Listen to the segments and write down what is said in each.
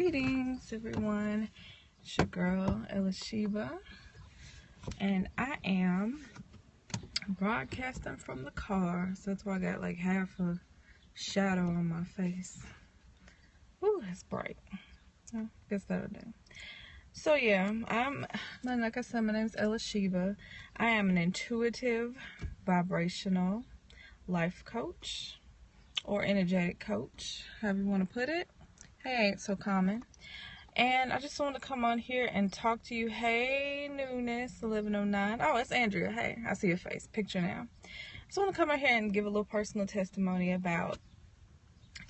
Greetings, everyone. It's your girl, Elisheba, and I am broadcasting from the car, so that's why I got like half a shadow on my face. Ooh, that's bright. I guess that'll do. So yeah, like I said, my name's Elisheba. I am an intuitive, vibrational life coach, or energetic coach, however you want to put it. Hey, ain't so common. And I just want to come on here and talk to you. Hey, Newness 1109. Oh, it's Andrea. Hey, I see your face. Picture now. So I want to come on here and give a little personal testimony about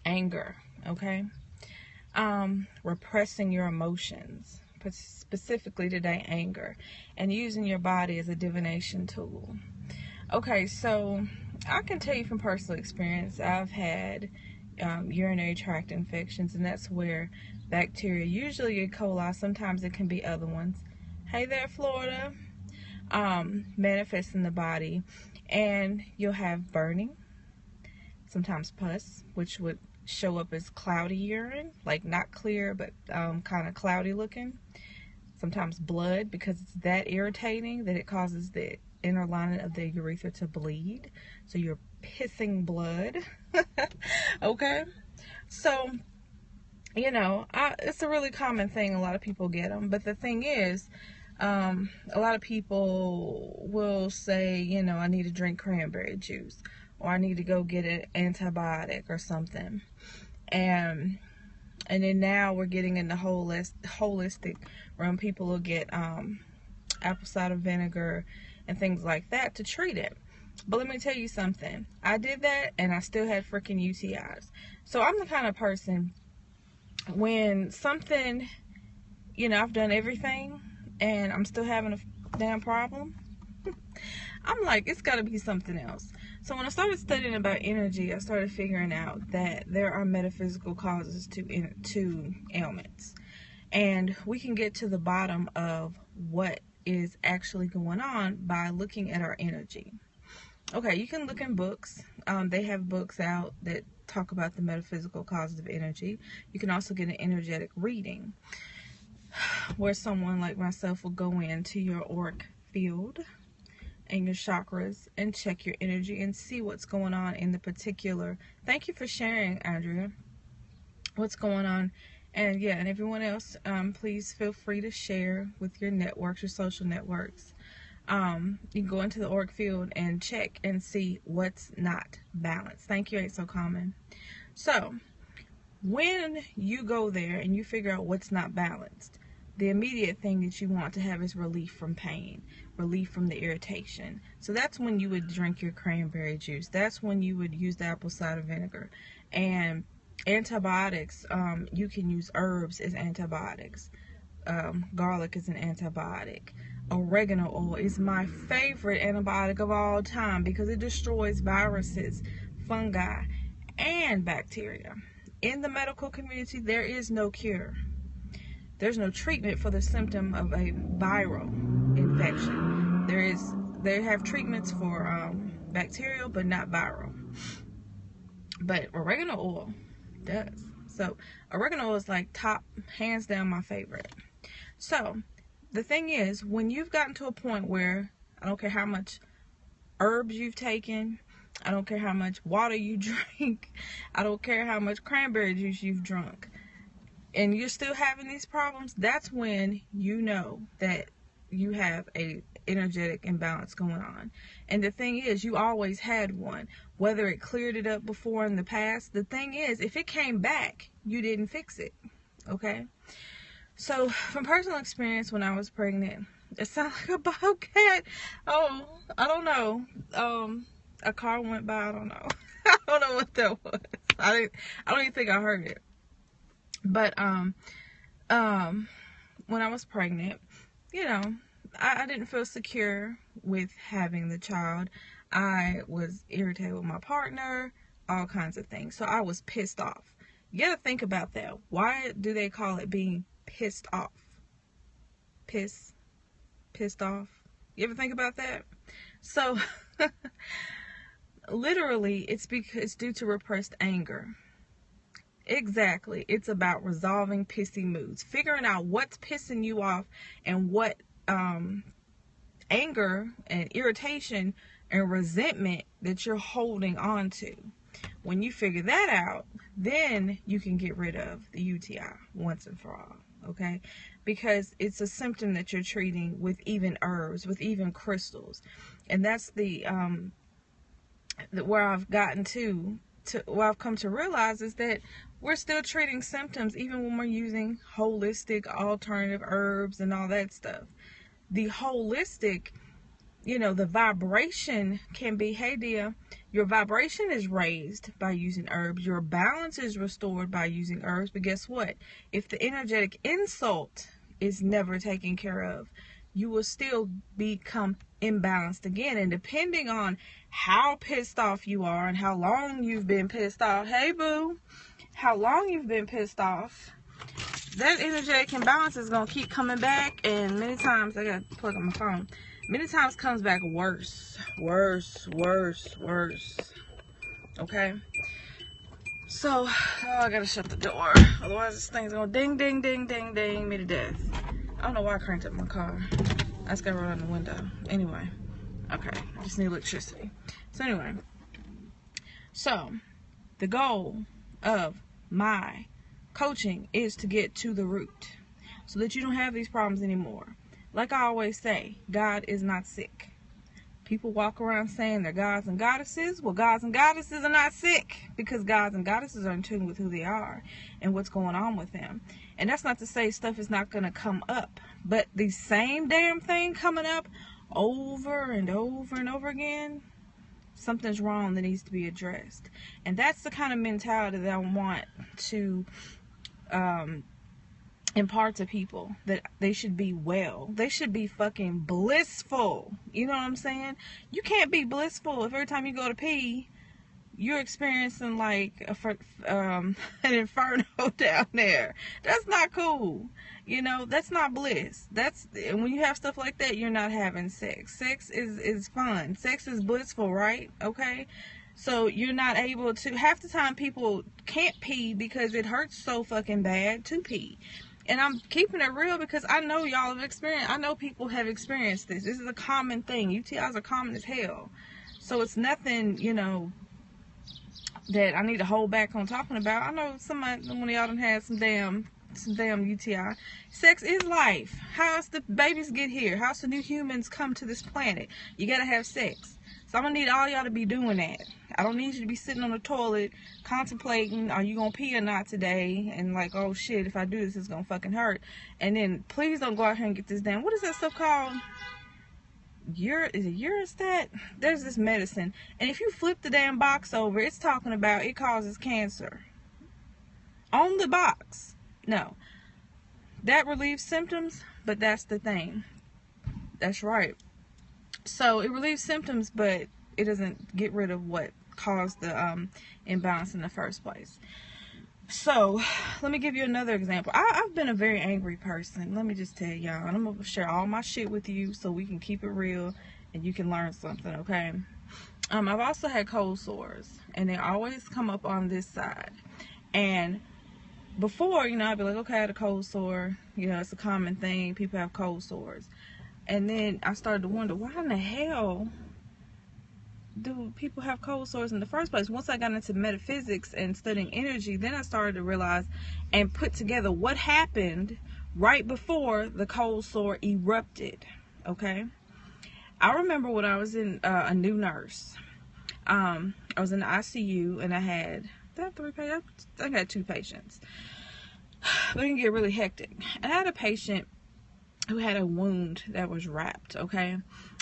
anger, okay? Repressing your emotions, but specifically today, anger, and using your body as a divination tool. Okay, so I can tell you from personal experience, I've had urinary tract infections, and that's where bacteria, usually E. coli, sometimes it can be other ones, hey there Florida, manifest in the body, and you'll have burning, sometimes pus, which would show up as cloudy urine, like not clear but kind of cloudy looking, sometimes blood, because it's that irritating that it causes the inner lining of the urethra to bleed, so you're pissing blood. Okay, so you know, it's a really common thing. A lot of people get them, but the thing is, a lot of people will say, you know, I need to drink cranberry juice, or I need to go get an antibiotic or something, and then now we're getting in the holistic realm. People will get apple cider vinegar and things like that to treat it. But let me tell you something. I did that and I still had freaking UTIs. So I'm the kind of person, when something, you know, I've done everything and I'm still having a damn problem, I'm like, it's got to be something else. So when I started studying about energy, I started figuring out that there are metaphysical causes to ailments. And we can get to the bottom of what is actually going on by looking at our energy. Okay, you can look in books. They have books out that talk about the metaphysical causes of energy. You can also get an energetic reading, where someone like myself will go into your auric field and your chakras and check your energy and see what's going on in the particular. Thank you for sharing, Andrea, what's going on. And yeah, and everyone else, please feel free to share with your networks, your social networks. You can go into the auric field and check and see what's not balanced. Thank you, ain't so common. So when you go there and you figure out what's not balanced, the immediate thing that you want to have is relief from pain, relief from the irritation. So that's when you would drink your cranberry juice. That's when you would use the apple cider vinegar. And antibiotics, you can use herbs as antibiotics. Garlic is an antibiotic. Oregano oil is my favorite antibiotic of all time because it destroys viruses, fungi, and bacteria. In the medical community, there is no cure. There's no treatment for the symptom of a viral infection. They have treatments for bacterial, but not viral. But oregano oil does. So oregano oil is like top, hands down, my favorite. So the thing is, when you've gotten to a point where, I don't care how much herbs you've taken, I don't care how much water you drink, I don't care how much cranberry juice you've drunk, and you're still having these problems, that's when you know that you have a energetic imbalance going on. And the thing is, you always had one, whether it cleared it up before in the past. The thing is, if it came back, you didn't fix it. Okay? So from personal experience, when I was pregnant, it sounded like a bobcat. Oh, I don't know. A car went by. I don't know. I don't know what that was. I don't even think I heard it. But when I was pregnant, you know, I didn't feel secure with having the child. I was irritated with my partner, all kinds of things. So I was pissed off. You gotta think about that. Why do they call it being pissed off? Pissed off. You ever think about that? So literally, it's due to repressed anger. Exactly. It's about resolving pissy moods, figuring out what's pissing you off and what anger and irritation and resentment that you're holding on to. When you figure that out, then you can get rid of the UTI once and for all, okay? Because it's a symptom that you're treating with even herbs, with even crystals. And that's the where I've gotten to where I've come to realize is that we're still treating symptoms even when we're using holistic alternative herbs and all that stuff. The holistic, the vibration can be, hey dear, your vibration is raised by using herbs. Your balance is restored by using herbs. But guess what? If the energetic insult is never taken care of, you will still become imbalanced again. And depending on how pissed off you are and how long you've been pissed off, hey boo, how long you've been pissed off, that energetic imbalance is going to keep coming back. And many times, I got to plug on my phone, many times comes back worse. Okay? So, I got to shut the door. Otherwise, this thing's going to ding, ding, ding, ding, ding me to death. I don't know why I cranked up my car. I just got to roll out the window. Anyway. Okay. I just need electricity. So, anyway. So, the goal of my coaching is to get to the root so that you don't have these problems anymore. Like I always say, God is not sick. People walk around saying they're gods and goddesses. Well, gods and goddesses are not sick because gods and goddesses are in tune with who they are and what's going on with them. And that's not to say stuff is not going to come up, but the same damn thing coming up over and over and over again, something's wrong that needs to be addressed. And that's the kind of mentality that I want to impart to people, that they should be well. They should be fucking blissful. You know what I'm saying? You can't be blissful if every time you go to pee, you're experiencing like an inferno down there. That's not cool. That's not bliss. And when you have stuff like that, you're not having sex. Sex is fun. Sex is blissful, right? Okay? So you're not able to, half the time people can't pee because it hurts so fucking bad to pee. And I'm keeping it real because I know y'all have experienced, I know people have experienced this. This is a common thing. UTIs are common as hell. So it's nothing, that I need to hold back on talking about. I know one of y'all done had some damn UTI. Sex is life. How else the babies get here? How else the new humans come to this planet? You gotta have sex. So I'm gonna need all y'all to be doing that. I don't need you to be sitting on the toilet contemplating, are you gonna pee or not today? And like, oh shit, if I do this, it's gonna fucking hurt. And then please don't go out here and get this damn, what is that stuff called? Is it Urostat? There's this medicine. And if you flip the damn box over, it's talking about it causes cancer. On the box. No. That relieves symptoms, but that's the thing. That's right. So it relieves symptoms, but it doesn't get rid of what caused the imbalance in the first place. So let me give you another example. I've been a very angry person. Let me just tell y'all. And I'm going to share all my shit with you so we can keep it real and you can learn something, okay? I've also had cold sores, and they always come up on this side. And before, I'd be like, okay, I had a cold sore. It's a common thing. People have cold sores. And then I started to wonder, why in the hell do people have cold sores in the first place? Once I got into metaphysics and studying energy, then I started to realize and put together what happened right before the cold sore erupted. Okay, I remember when I was in a new nurse. I was in the ICU and I had 3 patients. I had 2 patients. But it can get really hectic. And I had a patient who had a wound that was wrapped, okay?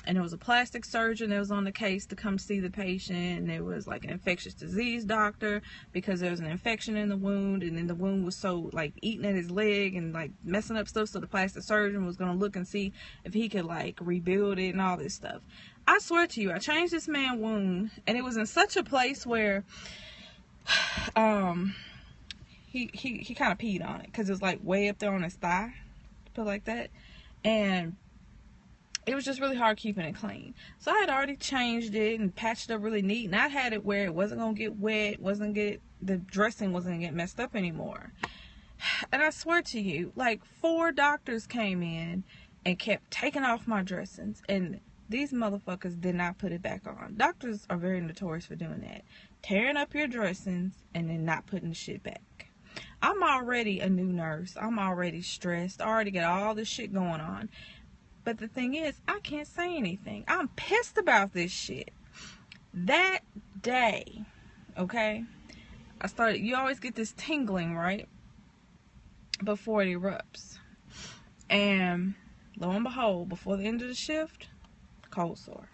And there was a plastic surgeon that was on the case to come see the patient. And there was like an infectious disease doctor because there was an infection in the wound. And then the wound was so like eating at his leg and like messing up stuff. So the plastic surgeon was going to look and see if he could like rebuild it and all this stuff. I swear to you, I changed this man's wound. And it was in such a place where he kind of peed on it. Because it was like way up there on his thigh. Put like that. And it was just really hard keeping it clean. So I had already changed it and patched it up really neat, and I had it where it wasn't gonna get wet, the dressing wasn't gonna get messed up anymore. And I swear to you, like 4 doctors came in and kept taking off my dressings, and these motherfuckers did not put it back on. Doctors are very notorious for doing that, tearing up your dressings and then not putting the shit back. I'm already a new nurse. I'm already stressed. I already got all this shit going on. But the thing is, I can't say anything. I'm pissed about this shit. That day, okay, you always get this tingling, right? Before it erupts. And lo and behold, before the end of the shift, cold sore.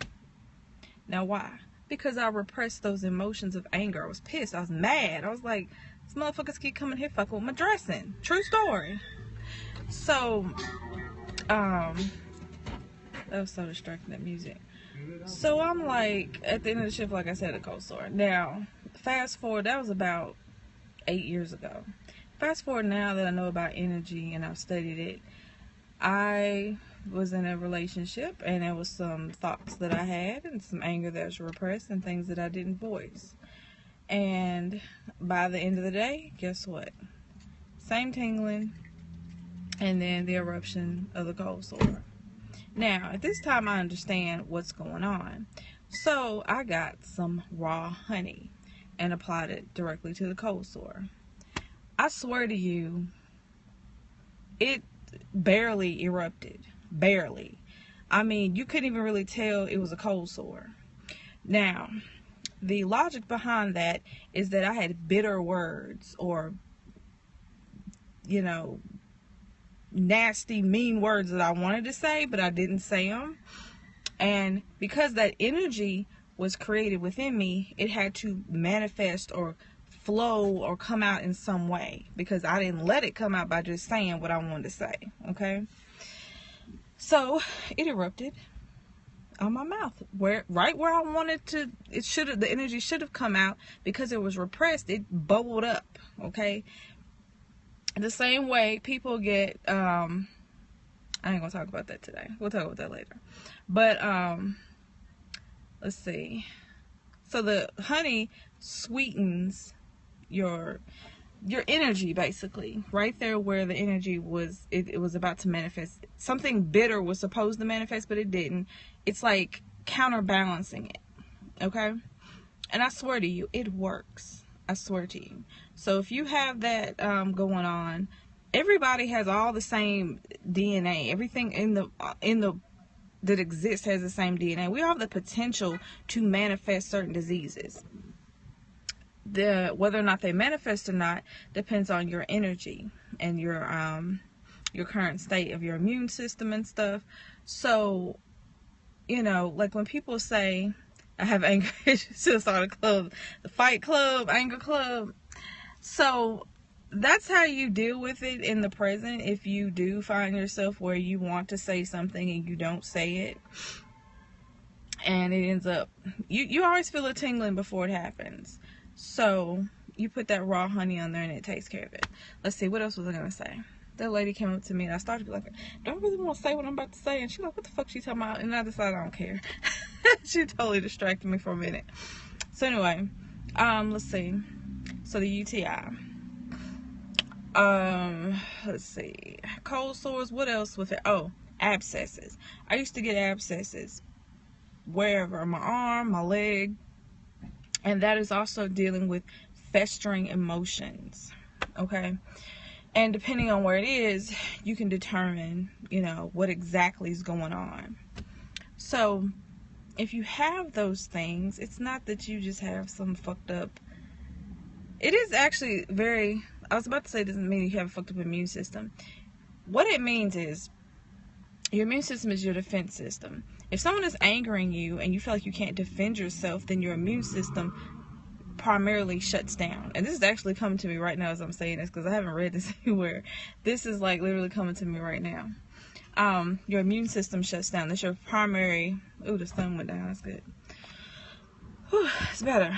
Now why? Because I repressed those emotions of anger. I was pissed. I was mad. I was like, these motherfuckers keep coming here fucking with my dressing. True story. So, that was so distracting, that music. So I'm like, at the end of the shift, like I said, a cold sore. Now, fast forward, that was about 8 years ago. Fast forward now that I know about energy and I've studied it, I was in a relationship and there was some thoughts that I had and some anger that was repressed and things that I didn't voice. And by the end of the day, guess what? Same tingling and then the eruption of the cold sore. Now, at this time, I understand what's going on. So I got some raw honey and applied it directly to the cold sore. I swear to you, it barely erupted. Barely. I mean, you couldn't even really tell it was a cold sore. Now, the logic behind that is that I had bitter words or, you know, nasty, mean words that I wanted to say, but I didn't say them. And because that energy was created within me, it had to manifest or flow or come out in some way, because I didn't let it come out by just saying what I wanted to say. Okay, so it erupted on my mouth, right where I wanted to. The energy should have come out. Because it was repressed, it bubbled up. Okay, the same way people get I ain't gonna talk about that today, we'll talk about that later. But let's see. So the honey sweetens your energy, basically, right there where the energy was, it was about to manifest. Something bitter was supposed to manifest, but it didn't. It's like counterbalancing it. Okay, and I swear to you, it works. I swear to you. So if you have that going on, everybody has all the same DNA. Everything in the that exists has the same DNA. We all have the potential to manifest certain diseases. Whether or not they manifest or not depends on your energy and your current state of your immune system and stuff. So, you know, like when people say, I have anger issues, just on a club, the Fight Club, Anger Club. So that's how you deal with it in the present. If you do find yourself where you want to say something and you don't say it, and it ends up, you always feel a tingling before it happens. So you put that raw honey on there and it takes care of it. Let's see, what else was I gonna say? That lady came up to me and I started to be like, do I really want to say what I'm about to say? And she's like, what the fuck she talking about? And I decided I don't care. She totally distracted me for a minute. So anyway, let's see. So the UTI. Let's see. Cold sores, what else with it? Oh, abscesses. I used to get abscesses wherever, my arm, my leg. And that is also dealing with festering emotions. Okay? And depending on where it is, you can determine, you know, what exactly is going on. So, if you have those things, it's not that you just have some fucked up. It is actually I was about to say it doesn't mean you have a fucked up immune system. What it means is your immune system is your defense system. If someone is angering you and you feel like you can't defend yourself, then your immune system primarily shuts down. And this is actually coming to me right now as I'm saying this, because I haven't read this anywhere. This is like literally coming to me right now. Your immune system shuts down. That's your primary. Ooh, the sun went down. That's good. Whew, it's better.